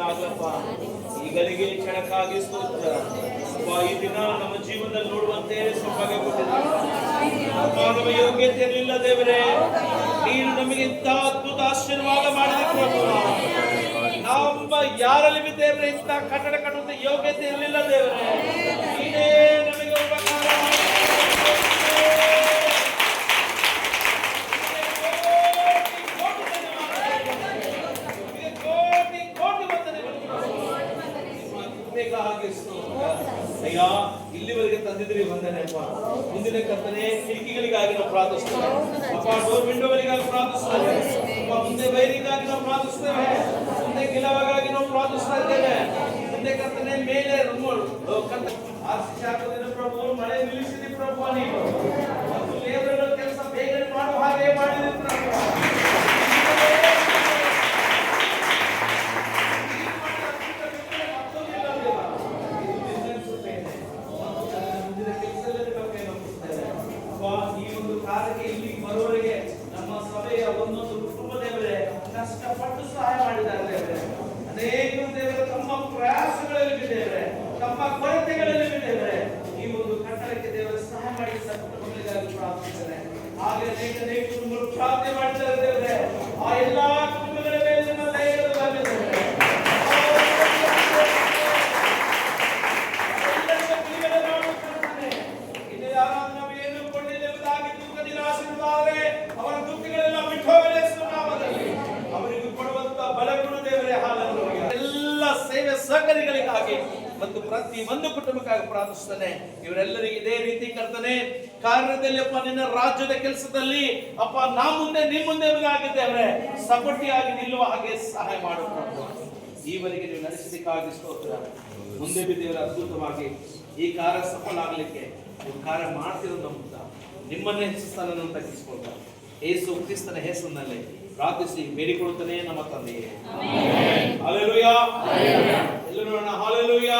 ಆಗ್ಲಪ್ಪ. ಈಗಲಿಗೆ ಕ್ಷಣಕ್ಕಾಗಿ ಸ್ತೋತ್ರ ಅಪ್ಪ. ಈ ದಿನ ನಮ್ಮ ಜೀವನದಲ್ಲಿ ನೋಡುವಂತೆ ಸೌಭಾಗ್ಯ ಕೊಟ್ಟಿದ್ದೀರಿ ಅಪ್ಪ. ನಮ್ಮ ಯೋಗ್ಯತೆ ಇರಲಿಲ್ಲ ದೇವರೇ, ನೀನು ನಮಗೆ ಇಂಥ ಅದ್ಭುತ ಆಶೀರ್ವಾದ ಮಾಡಿದ ಪ್ರಭು. ನಮ್ಮ ಯಾರಲ್ಲಿ ದೇವರೇ ಇಂಥ ಕಟ್ಟಡ ಕಟ್ಟುವಂತ ಯೋಗ್ಯತೆ ಇರಲಿಲ್ಲ ದೇವರೇ, ನೀನೇ ನಮಗೆ ಉಪಕಾರ ಮಾಡಿ. ಅಯ್ಯ, ಇಲ್ಲಿವರೆಗೆ ತಂದಿದ್ರಿ ವಂದನೆ ಅಪ್ಪ. ಮುಂದಿನ ಕರ್ತನೆ ಕಿಟಕಿಗಳಿಗಾಗಿ ನಾವು ಪ್ರಾರ್ಥಿಸ್ತೇವೆ ಅಪ್ಪ, ಡೋರ್ ವಿಂಡೋಗಳಿಗಾಗಿ ಪ್ರಾರ್ಥಿಸ್ತೇವೆ ಅಪ್ಪ, ಮುಂದೆ ವೈರಿಗಾಗಿ ನಾವು ಪ್ರಾರ್ಥಿಸ್ತೇವೆ, ಮುಂದೆ ಗಿಲವಗಾಗಿ ನಾವು ಪ್ರಾರ್ಥಿಸ್ತಾ ಇದ್ದೇವೆ, ಮುಂದೆ ಕರ್ತನೆ ಮೇಲೆ ಆರ್ಸಿಸಾಕೋದಿನ ಪ್ರಭು, ಮಳೆ ನಿಲ್ಲಿಸಿದಿ ಪ್ರಭು ನೀನು, ಮತ್ತು ಲೇಬರ್ಗಳ ಕೆಲಸ ಬೇಗನೆ ಮಾಡುವ ಹಾಗೆ ಮಾಡಿದ ಪ್ರಭು. ಇಲ್ಲಿ ಬರುವವರೆಗೆ ನಮ್ಮ ಸಭೆಯ ಒಂದೊಂದು ಕುಟುಂಬ ದೇವರೇ ಕಷ್ಟಪಟ್ಟು ಸಹಾಯ ಮಾಡಿದ್ದಾರೆ ದೇವರೇ. ಅನೇಕ ದೇವರ ತಮ್ಮ ಪ್ರಯಾಸಗಳಲ್ಲಿ ಬಿದ್ದೇವೆ, ತಮ್ಮ ಕೊರತೆಗಳಲ್ಲಿ ಬಿದ್ದೇವೆ. ಈ ಒಂದು ಕಟ್ಟಡಕ್ಕೆ ದೇವರ ಸಹಾಯ ಮಾಡಿ ಕುಟುಂಬಗಳಿಗಾಗಿ ಪ್ರಾರ್ಥಿಸಿದ್ದಾರೆ. ಹಾಗೆ ಅನೇಕ ಕುಟುಂಬಗಳು ಪ್ರಾರ್ಥನೆ ಮಾಡಿದ್ದಾರೆ ದೇವರೇ. ಆ ಎಲ್ಲಾ ಕುಟುಂಬಗಳ ಮೇಲೆ ನಿಮ್ಮ ದಯೆಯನ್ನು ಬರಲಿದೆ. ಅವರ ದುಃಖಗಳೆಲ್ಲ ಬಿಟ್ಟು ಅವರಿಗೂ ಕೊಡುವಂತ ಬಲಗುಣ ದೇವರೇ. ಹಾಲೆಲೂಯಾ. ಎಲ್ಲ ಸೇವೆ ಸಹಕಾರಿಗಳಿಗಾಗಿ ಮತ್ತು ಪ್ರತಿ ಒಂದು ಕುಟುಂಬಕ್ಕಾಗಿ ಪ್ರಾರ್ಥಿಸುತ್ತಾನೆ. ಇವರೆಲ್ಲರಿಗೂ ಇದೇ ರೀತಿ ಕರ್ತನೆ ಕಾರ್ಯದಲ್ಲಿ ಅಪ್ಪ, ನಿನ್ನ ರಾಜ್ಯದ ಕೆಲಸದಲ್ಲಿ ಅಪ್ಪ, ನಾ ಮುಂದೆ ನಿಮ್ಮ ಮುಂದೆ ಆಗಿದ್ದೇವೆ, ಸಪೋರ್ಟಿಯಾಗಿ ನಿಲ್ಲುವ ಹಾಗೆ ಸಹಾಯ ಮಾಡು ಪ್ರಭು. ಈವರೆಗೆ ನೀವು ನಡೆಸಿದ್ದಕ್ಕಾಗಿ ಸ್ತೋತ್ರ. ಮುಂದೆ ಬಿದ್ದೇವರ ಅದ್ಭುತವಾಗಿ ಈ ಕಾರ್ಯ ಸಫಲ ಆಗಲಿಕ್ಕೆ ನೀವು ಕಾರ್ಯ ಮಾಡ್ತಿರೋದು ಮುಕ್ತ ನಿಮ್ಮನ್ನೇ ಹೆಚ್ಚಿಸ್ತಾನನ್ನು ತಗ್ಗಿಸಿಕೊಳ್ತಾ ಯೇಸು ಕ್ರಿಸ್ತನ ಹೆಸರಿನಲ್ಲಿ ಪ್ರಾರ್ಥಿಸಿ ಬೇಡಿಕೊಳ್ಳುತ್ತಾನೆ ನಮ್ಮ ತಂದೆಯೇ. ಹಲ್ಲೆಲೂಯಾ. ಎಲ್ಲರೂ ಹಾಲೆಲೂಯಾ.